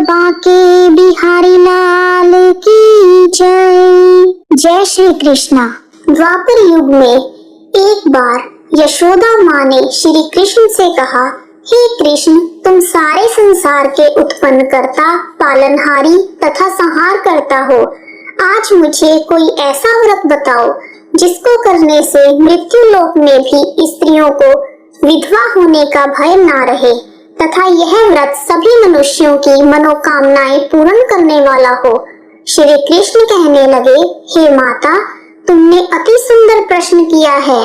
बांके बिहारी लाल की जय। जय श्री कृष्णा। द्वापर युग में एक बार यशोदा माँ ने श्री कृष्ण से कहा, हे कृष्ण, तुम सारे संसार के उत्पन्न करता, पालनहारी तथा संहार करता हो। आज मुझे कोई ऐसा व्रत बताओ जिसको करने से मृत्यु लोक में भी स्त्रियों को विधवा होने का भय ना रहे तथा यह व्रत सभी मनुष्यों की मनोकामनाएं पूर्ण करने वाला हो। श्री कृष्ण कहने लगे, हे माता, तुमने अति सुंदर प्रश्न किया है।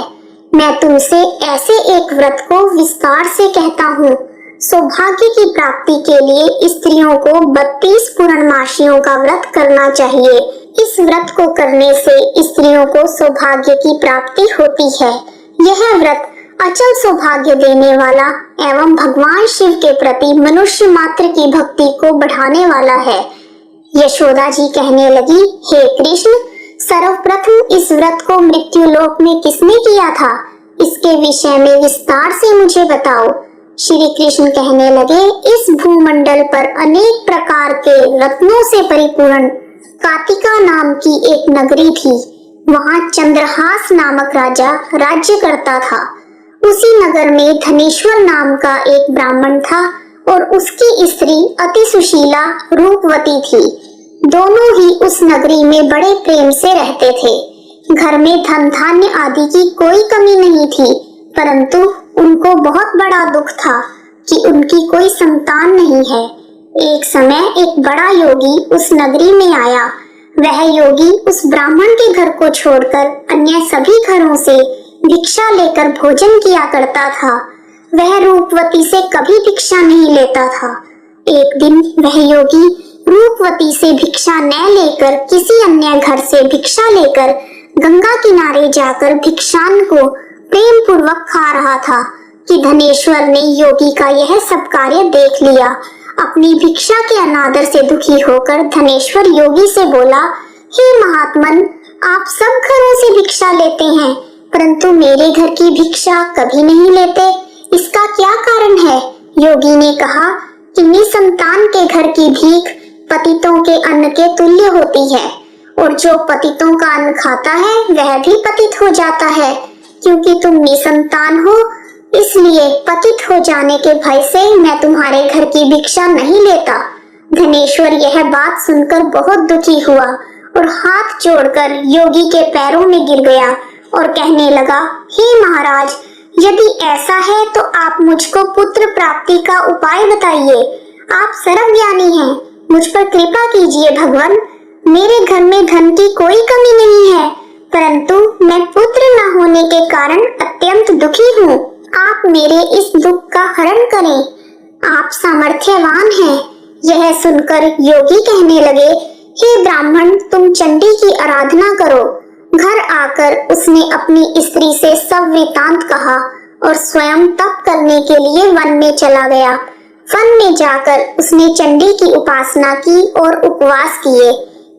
मैं तुमसे ऐसे एक व्रत को विस्तार से कहता हूँ। सौभाग्य की प्राप्ति के लिए स्त्रियों को 32 पूर्णमासियों का व्रत करना चाहिए। इस व्रत को करने से स्त्रियों को सौभाग्य की प्राप्ति होती है। यह व्रत अचल सौभाग्य देने वाला एवं भगवान शिव के प्रति मनुष्य मात्र की भक्ति को बढ़ाने वाला है। यशोदा जी कहने लगी, हे कृष्ण, सर्वप्रथम इस व्रत को मृत्यु लोक में किसने किया था? इसके विषय में विस्तार से मुझे बताओ। श्री कृष्ण कहने लगे, इस भूमंडल पर अनेक प्रकार के रत्नों से परिपूर्ण कातिका नाम की एक नगरी थी। वहाँ चंद्रहास नामक राजा राज्य करता था। उसी नगर में धनेश्वर नाम का एक ब्राह्मण था और उसकी स्त्री अति सुशीला रूपवती थी। दोनों ही उस नगरी में बड़े प्रेम से रहते थे। घर में धन धान्य आदि की कोई कमी नहीं थी, परंतु उनको बहुत बड़ा दुख था कि उनकी कोई संतान नहीं है। एक समय एक बड़ा योगी उस नगरी में आया। वह योगी उस ब्राह्मण के घर को छोड़कर अन्य सभी घरों से भिक्षा लेकर भोजन किया करता था। वह रूपवती से कभी भिक्षा नहीं लेता था। एक दिन वह योगी रूपवती से भिक्षा न लेकर किसी अन्य घर से भिक्षा लेकर गंगा किनारे जाकर भिक्षान को प्रेम पूर्वक खा रहा था कि धनेश्वर ने योगी का यह सब कार्य देख लिया। अपनी भिक्षा के अनादर से दुखी होकर धनेश्वर योगी से बोला, हे महात्मन, आप सब घरों से भिक्षा लेते हैं, परंतु मेरे घर की भिक्षा कभी नहीं लेते। इसका क्या कारण है? योगी ने कहा कि निसंतान के घर की भीख पतितों के अन्न के तुल्य होती है और जो पतितों का अन्न खाता है वह भी पतित हो जाता है। क्योंकि तुम निसंतान हो, इसलिए पतित हो जाने के भय से मैं तुम्हारे घर की भिक्षा नहीं लेता। धनेश्वर यह बात सुनकर बहुत दुखी हुआ और हाथ जोड़कर योगी के पैरों में गिर गया और कहने लगा, हे महाराज, यदि ऐसा है तो आप मुझको पुत्र प्राप्ति का उपाय बताइए। आप सर्वज्ञानी हैं, मुझ पर कृपा कीजिए भगवान। मेरे घर में धन की कोई कमी नहीं है, परंतु मैं पुत्र न होने के कारण अत्यंत दुखी हूँ। आप मेरे इस दुख का हरण करें। आप सामर्थ्यवान हैं। यह सुनकर योगी कहने लगे, हे ब्राह्मण, तुम चंडी की आराधना करो। घर आकर उसने अपनी स्त्री से सब वृतांत कहा और स्वयं तप करने के लिए वन में चला गया। वन में जाकर उसने चंडी की उपासना की और उपवास किए।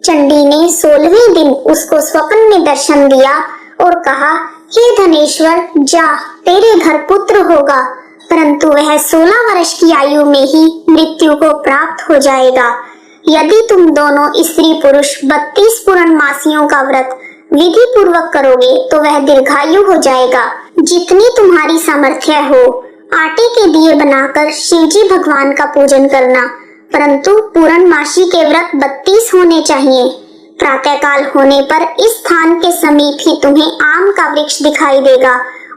चंडी ने 16वें दिन उसको स्वप्न में दर्शन दिया और कहा, हे धनेश्वर, जा, तेरे घर पुत्र होगा, परंतु वह 16 वर्ष की आयु में ही मृत्यु को प्राप्त हो जाएगा। यदि तुम दोनों स्त्री पुरुष 32 पूर्णमासियों का व्रत विधि पूर्वक करोगे तो वह दीर्घायु हो जाएगा। जितनी तुम्हारी सामर्थ्य हो, आटे के दिए बनाकर शिवजी भगवान का पूजन करना, परंतु पूर्णमासी के व्रत 32 होने चाहिए। प्रातःकाल होने पर इस स्थान के समीप ही तुम्हें आम का वृक्ष दिखाई देगा।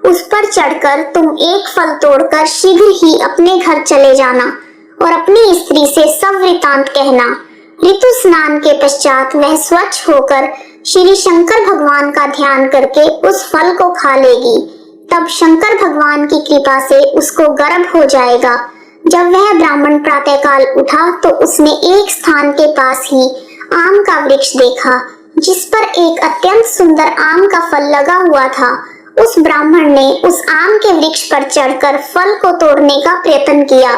उस पर चढ़कर तुम एक फल तोड़कर शीघ्र ही अपने घर चले जाना और अपनी स्त्री से सब वृतांत कहना। ऋतु स्नान के पश्चात वह स्वच्छ होकर श्री शंकर भगवान का ध्यान करके उस फल को खा लेगी। तब शंकर भगवान की कृपा से उसको गर्भ हो जाएगा। जब वह ब्राह्मण प्रातःकाल उठा तो उसने एक स्थान के पास ही आम का वृक्ष देखा जिस पर एक अत्यंत सुंदर आम का फल लगा हुआ था। उस ब्राह्मण ने उस आम के वृक्ष पर चढ़कर फल को तोड़ने का प्रयत्न किया,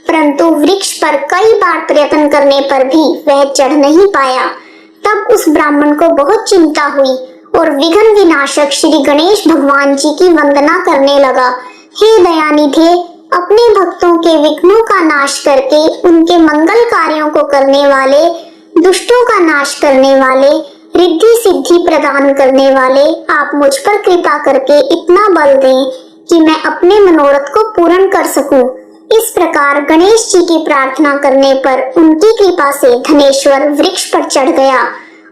परंतु वृक्ष पर कई बार प्रयत्न करने पर भी वह चढ़ नहीं पाया। तब उस ब्राह्मण को बहुत चिंता हुई और विघ्न विनाशक श्री गणेश भगवान जी की वंदना करने लगा। हे दयानिधे, अपने भक्तों के विघ्नों का नाश करके उनके मंगल कार्यों कार्यों को करने वाले, दुष्टों का नाश करने वाले, रिद्धि सिद्धि प्रदान करने वाले, आप मुझ पर कृपा करके इतना बल दें कि मैं अपने मनोरथ को पूर्ण कर सकूं। इस प्रकार गणेश जी की प्रार्थना करने पर उनकी कृपा से धनेश्वर वृक्ष पर चढ़ गया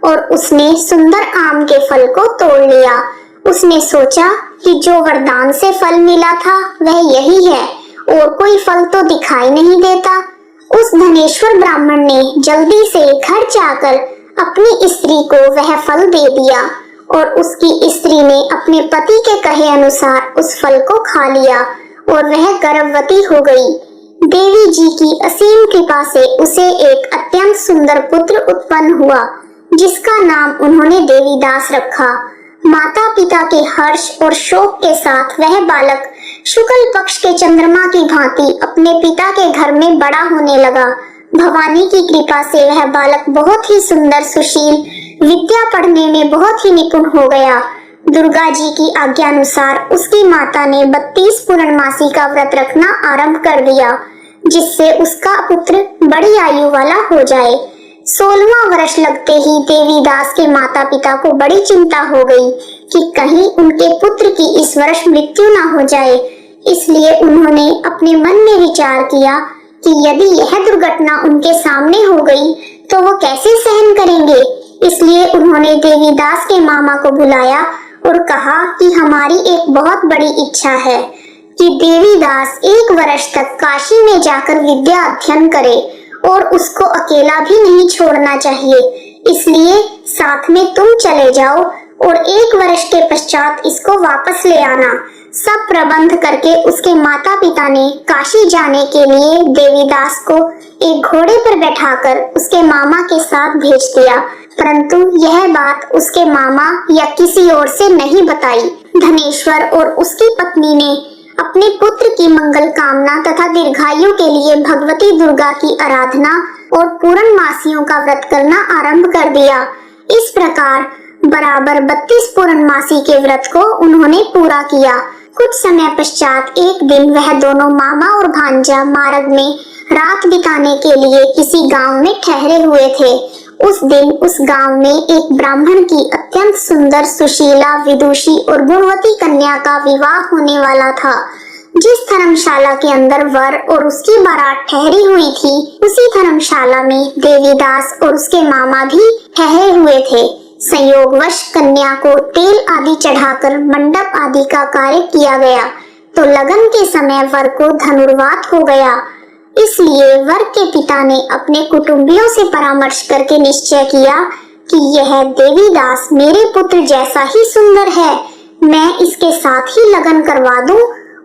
और उसने सुंदर आम के फल को तोड़ लिया। उसने सोचा कि जो वरदान से फल मिला था वह यही है, और कोई फल तो दिखाई नहीं देता। उस धनेश्वर ब्राह्मण ने जल्दी से घर जाकर अपनी स्त्री को वह फल दे दिया और उसकी स्त्री ने अपने पति के कहे अनुसार उस फल को खा लिया और वह गर्भवती हो गई। देवी जी की असीम कृपा से उसे एक अत्यंत सुंदर पुत्र उत्पन्न हुआ, जिसका नाम उन्होंने देवीदास रखा। माता पिता के हर्ष और शोक के साथ वह बालक शुक्ल पक्ष के चंद्रमा की भांति अपने पिता के घर में बड़ा होने लगा। भवानी की कृपा से वह बालक बहुत ही सुंदर, सुशील, विद्या पढ़ने में बहुत ही निपुण हो गया। दुर्गा जी की आज्ञानुसार उसकी माता ने 32 पूर्णमासी का व्रत रखना आरंभ कर दिया, जिससे उसका पुत्र बड़ी आयु वाला हो जाए। 16वां वर्ष लगते ही देवीदास के माता पिता को बड़ी चिंता हो गई कि कहीं उनके पुत्र की इस वर्ष मृत्यु न हो जाए। इसलिए उन्होंने अपने मन में विचार किया कि यदि यह दुर्घटना उनके सामने हो गई तो वो कैसे सहन करेंगे। इसलिए उन्होंने देवीदास के मामा को बुलाया और कहा कि हमारी एक बहुत बड़ी इच्छा है कि देवीदास 1 वर्ष तक काशी में जाकर विद्या अध्ययन करे और उसको अकेला भी नहीं छोड़ना चाहिए। इसलिए साथ में तुम चले जाओ और 1 वर्ष के पश्चात इसको वापस ले आना। सब प्रबंध करके उसके माता पिता ने काशी जाने के लिए देवीदास को एक घोड़े पर बैठाकर उसके मामा के साथ भेज दिया, परंतु यह बात उसके मामा या किसी और से नहीं बताई। धनेश्वर और उसकी पत्नी ने अपने पुत्र की मंगल कामना तथा दीर्घायु के लिए भगवती दुर्गा की आराधना और पूर्णमासियों का व्रत करना आरंभ कर दिया। इस प्रकार बराबर 32 पूर्णमासी के व्रत को उन्होंने पूरा किया। कुछ समय पश्चात एक दिन वह दोनों मामा और भांजा मार्ग में रात बिताने के लिए किसी गांव में ठहरे हुए थे। उस दिन उस गांव में एक ब्राह्मण की अत्यंत सुंदर, सुशीला, विदुषी और गुणवती कन्या का विवाह होने वाला था। जिस धर्मशाला के अंदर वर और उसकी बारात ठहरी हुई थी, उसी धर्मशाला में देवीदास और उसके मामा भी ठहरे हुए थे। संयोगवश कन्या को तेल आदि चढ़ाकर मंडप आदि का कार्य किया गया, तो लगन के समय वर को धनुर्वात हो गया। इसलिए वर के पिता ने अपने कुटुंबियों से परामर्श करके निश्चय किया कि यह देवीदास मेरे पुत्र जैसा ही सुंदर है, मैं इसके साथ ही लगन करवा दूं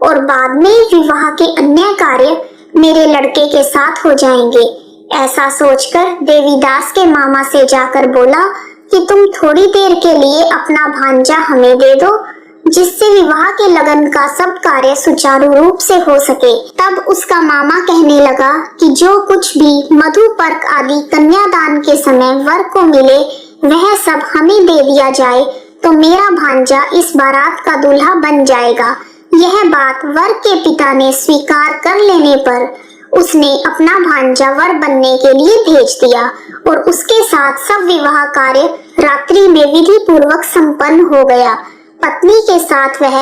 और बाद में विवाह के अन्य कार्य मेरे लड़के के साथ हो जाएंगे। ऐसा सोचकर देवीदास के मामा से जाकर बोला कि तुम थोड़ी देर के लिए अपना भांजा हमें दे दो, जिससे विवाह के लगन का सब कार्य सुचारू रूप से हो सके। तब उसका मामा कहने लगा कि जो कुछ भी मधुपर्क आदि कन्यादान के समय वर को मिले वह सब हमें दे दिया जाए, तो मेरा भांजा इस बारात का दूल्हा बन जाएगा। यह बात वर के पिता ने स्वीकार कर लेने पर उसने अपना भांजा वर बनने के लिए भेज दिया और उसके साथ सब विवाह कार्य रात्रि में विधि पूर्वक संपन्न हो गया। पत्नी के साथ वह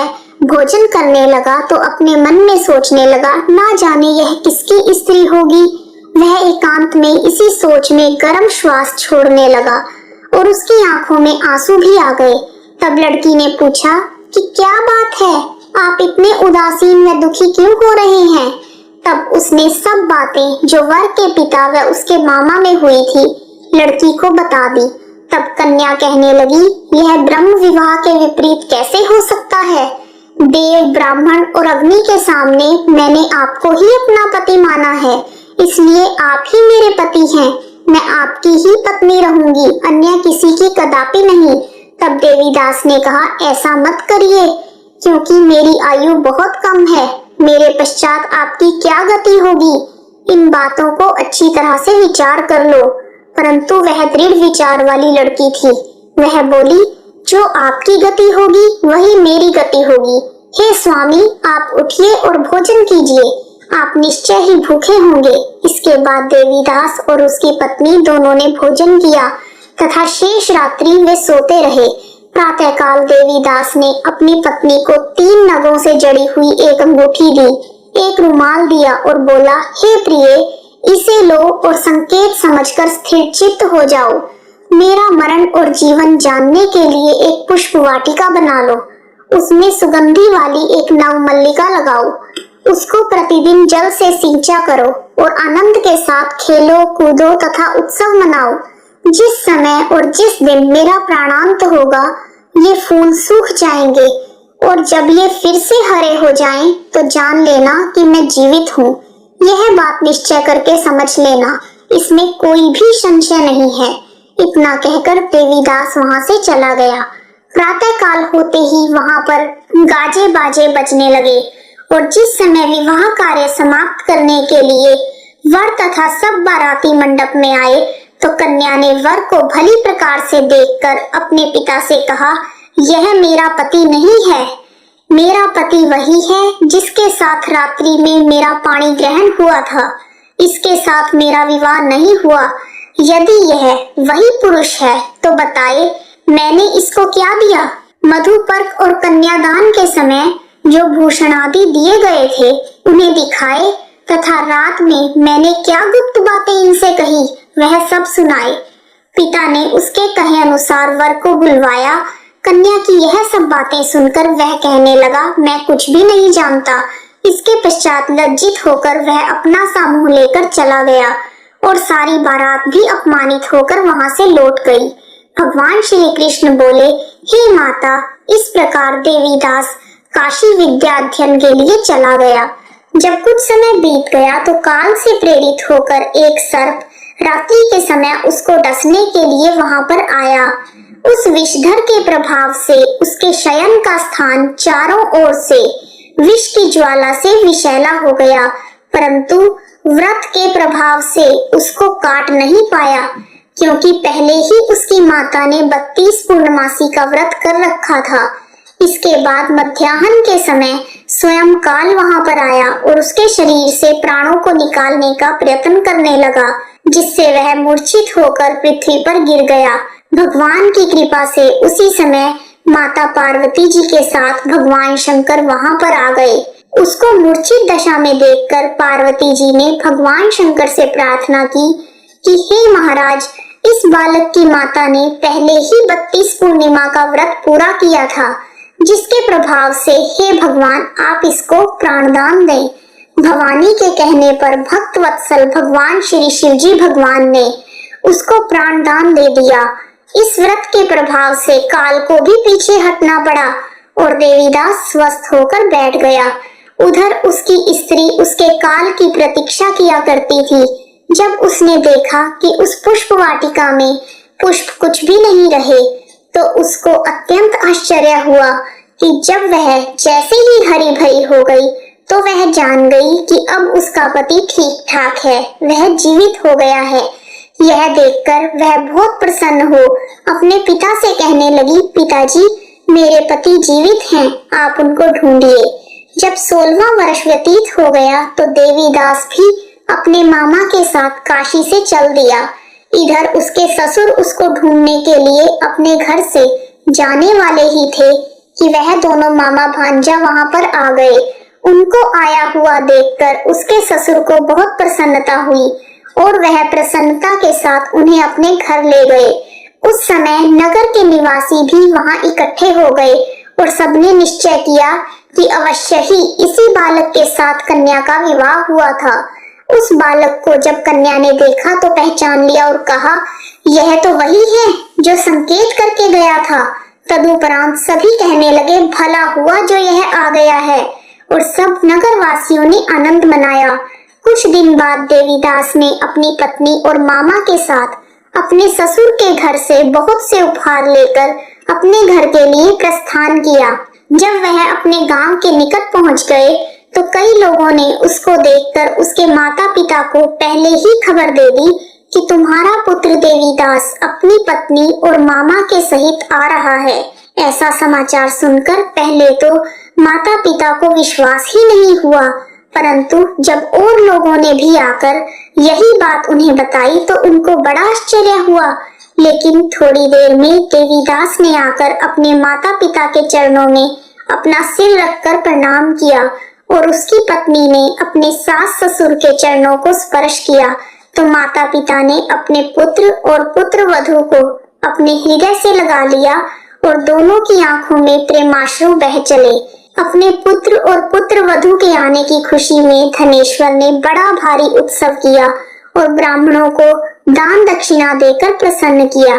भोजन करने लगा तो अपने मन में सोचने लगा, ना जाने यह किसकी स्त्री होगी। वह एकांत में इसी सोच में गर्म श्वास छोड़ने लगा और उसकी आंखों में आंसू भी आ गए। तब लड़की ने पूछा कि क्या बात है, आप इतने उदासीन व दुखी क्यों हो रहे हैं। तब उसने सब बातें जो वर के पिता व उसके मामा में हुई थी लड़की को बता दी। तब कन्या कहने लगी, यह ब्रह्म विवाह के विपरीत कैसे हो सकता है। देव, ब्राह्मण और अग्नि के सामने मैंने आपको ही अपना पति माना है, इसलिए आप ही मेरे पति हैं। मैं आपकी ही पत्नी रहूंगी, अन्य किसी की कदापि नहीं। तब देवीदास ने कहा, ऐसा मत करिए, क्योंकि मेरी आयु बहुत कम है। मेरे पश्चात आपकी क्या गति होगी। इन बातों को अच्छी तरह से विचार कर लो। परंतु वह दृढ़ विचार वाली लड़की थी। वह बोली, जो आपकी गति होगी वही मेरी गति होगी। हे स्वामी, आप उठिए और भोजन कीजिए। आप निश्चय ही भूखे होंगे। इसके बाद देवीदास और उसकी पत्नी दोनों ने भोजन किया तथा शेष रात्रि वे सोते रहे। प्रातःकाल देवीदास ने अपनी पत्नी को 3 नगों से जड़ी हुई एक अंगूठी दी, एक रुमाल दिया और बोला, हे प्रिय, इसे लो और संकेत समझकर स्थिर चित्त हो जाओ। मेरा मरण और जीवन जानने के लिए एक पुष्प वाटिका बना लो। उसमें सुगंधी वाली एक नव मल्लिका लगाओ। उसको प्रतिदिन जल से सिंचा करो और आनंद के साथ खेलो कूदो तथा उत्सव मनाओ। जिस समय और जिस दिन मेरा प्राणांत होगा, ये फूल सूख जाएंगे और जब ये फिर से हरे हो जाएं, तो जान लेना कि मैं जीवित हूँ। यह बात निश्चय करके समझ लेना, इसमें कोई भी संशय नहीं है। इतना कहकर देवीदास वहां से चला गया। प्रातः काल होते ही वहां पर गाजे बाजे बजने लगे और जिस समय विवाह कार्य समाप्त करने के लिए वर तथा सब बाराती मंडप में आए, तो कन्या ने वर को भली प्रकार से देखकर अपने पिता से कहा, यह मेरा पति नहीं है। मेरा पति वही है जिसके साथ रात्रि में मेरा पाणी ग्रहण हुआ था। इसके साथ मेरा विवाह नहीं हुआ। यदि यह वही पुरुष है तो बताए, मैंने इसको क्या दिया? मधुपर्क और कन्यादान के समय जो भूषण आदि दिए गए थे, उन्हें दिखाए तथा रात में मैंने क्या गुप्त बातें इनसे कही, वह सब सुनाए। पिता ने उसके कहे अनुसार वर को बुलवाया। कन्या की यह सब बातें सुनकर वह कहने लगा, मैं कुछ भी नहीं जानता। इसके पश्चात लज्जित होकर वह अपना सा मुंह लेकर चला गया और सारी बारात भी अपमानित होकर वहां से लौट गई। भगवान श्री कृष्ण बोले, हे माता, इस प्रकार देवीदास काशी विद्या अध्ययन के लिए चला गया। जब कुछ समय बीत गया तो काल से प्रेरित होकर एक सर्प रात्रि के समय उसको डसने के लिए वहां पर आया। उस विषधर के प्रभाव से उसके शयन का स्थान चारों ओर से विष की ज्वाला से विषैला हो गया, परंतु व्रत के प्रभाव से उसको काट नहीं पाया, क्योंकि पहले ही उसकी माता ने 32 पूर्णमासी का व्रत कर रखा था। इसके बाद मध्याह्न के समय स्वयं काल वहां पर आया और उसके शरीर से प्राणों को निकालने का प्रयत्न करने लगा, जिससे वह मूर्छित होकर पृथ्वी पर गिर गया। भगवान की कृपा से उसी समय माता पार्वती जी के साथ भगवान शंकर वहां पर आ गए। उसको मूर्छित दशा में देखकर पार्वती जी ने भगवान शंकर से प्रार्थना की कि हे महाराज, इस बालक की माता ने पहले ही 32 पूर्णिमा का व्रत पूरा किया था, जिसके प्रभाव से हे भगवान आप इसको प्राणदान दें। भवानी के कहने पर भक्त वत्सल भगवान श्री शिवजी भगवान ने उसको प्राणदान दे दिया। इस व्रत के प्रभाव से काल को भी पीछे हटना पड़ा और देवीदास स्वस्थ होकर बैठ गया। उधर उसकी स्त्री उसके काल की प्रतीक्षा किया करती थी। जब उसने देखा कि उस पुष्प वाटिका में पुष्प कुछ भी नहीं रहे, तो उसको अत्यंत आश्चर्य हुआ कि जब वह जैसे ही हरी भरी हो गई, तो वह जान गई कि अब उसका पति ठीक ठाक है, वह जीवित हो गया है। यह देखकर वह बहुत प्रसन्न हो अपने पिता से कहने लगी, पिताजी, मेरे पति जीवित हैं, आप उनको ढूंढिए। जब 16वां वर्ष व्यतीत हो गया तो देवीदास भी अपने मामा के साथ काशी से चल दिया। इधर उसके ससुर उसको ढूंढने के लिए अपने घर से जाने वाले ही थे कि वह दोनों मामा भांजा वहां पर आ गए। उनको आया हुआ देखकर उसके ससुर को बहुत प्रसन्नता हुई और वह प्रसन्नता के साथ उन्हें अपने घर ले गए। उस समय नगर के निवासी भी वहां इकट्ठे हो गए और सबने निश्चय किया कि अवश्य ही इसी बालक के साथ कन्या का विवाह हुआ था। उस बालक को जब कन्या ने देखा तो पहचान लिया और कहा, यह तो वही है जो संकेत करके गया था। तदुपरांत सभी कहने लगे, भला हुआ जो यह आ गया है, और सब नगर वासियों ने आनंद मनाया। कुछ दिन बाद देवीदास ने अपनी पत्नी और मामा के साथ अपने ससुर के घर से बहुत से उपहार लेकर अपने घर के लिए प्रस्थान किया। जब वह अपने गांव के निकट पहुंच गए तो कई लोगों ने उसको देखकर उसके माता पिता को पहले ही खबर दे दी कि तुम्हारा पुत्र देवीदास अपनी पत्नी और मामा के सहित आ रहा है। ऐसा समाचार सुनकर पहले तो माता पिता को विश्वास ही नहीं हुआ, परंतु जब और लोगों ने भी आकर यही बात उन्हें बताई तो उनको बड़ा आश्चर्य हुआ। लेकिन थोड़ी देर में देवीदास ने आकर अपने माता पिता के चरणों में अपना सिर रखकर प्रणाम किया और उसकी पत्नी ने अपने सास ससुर के चरणों को स्पर्श किया तो माता पिता ने अपने पुत्र और पुत्र वधू को अपने हृदय से लगा लिया और दोनों की आंखों में प्रेमाश्रु बह चले। अपने पुत्र और पुत्र वधू के आने की खुशी में धनेश्वर ने बड़ा भारी उत्सव किया और ब्राह्मणों को दान दक्षिणा देकर प्रसन्न किया।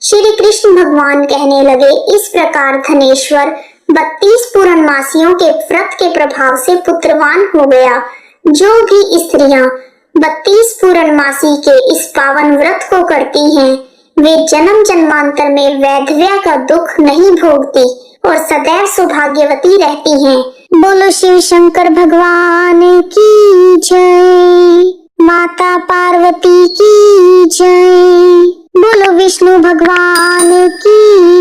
श्री कृष्ण भगवान कहने लगे, इस प्रकार धनेश्वर 32 पूर्णमासियों के व्रत के प्रभाव से पुत्रवान हो गया। जो भी स्त्रियां 32 पूर्णमासी के इस पावन व्रत को करती हैं, वे जन्म जन्मांतर में वैधव्य का दुख नहीं भोगती और सदैव सौभाग्यवती रहती हैं। बोलो शिव शंकर भगवान की जय, माता पार्वती की जय, बोलो विष्णु भगवान की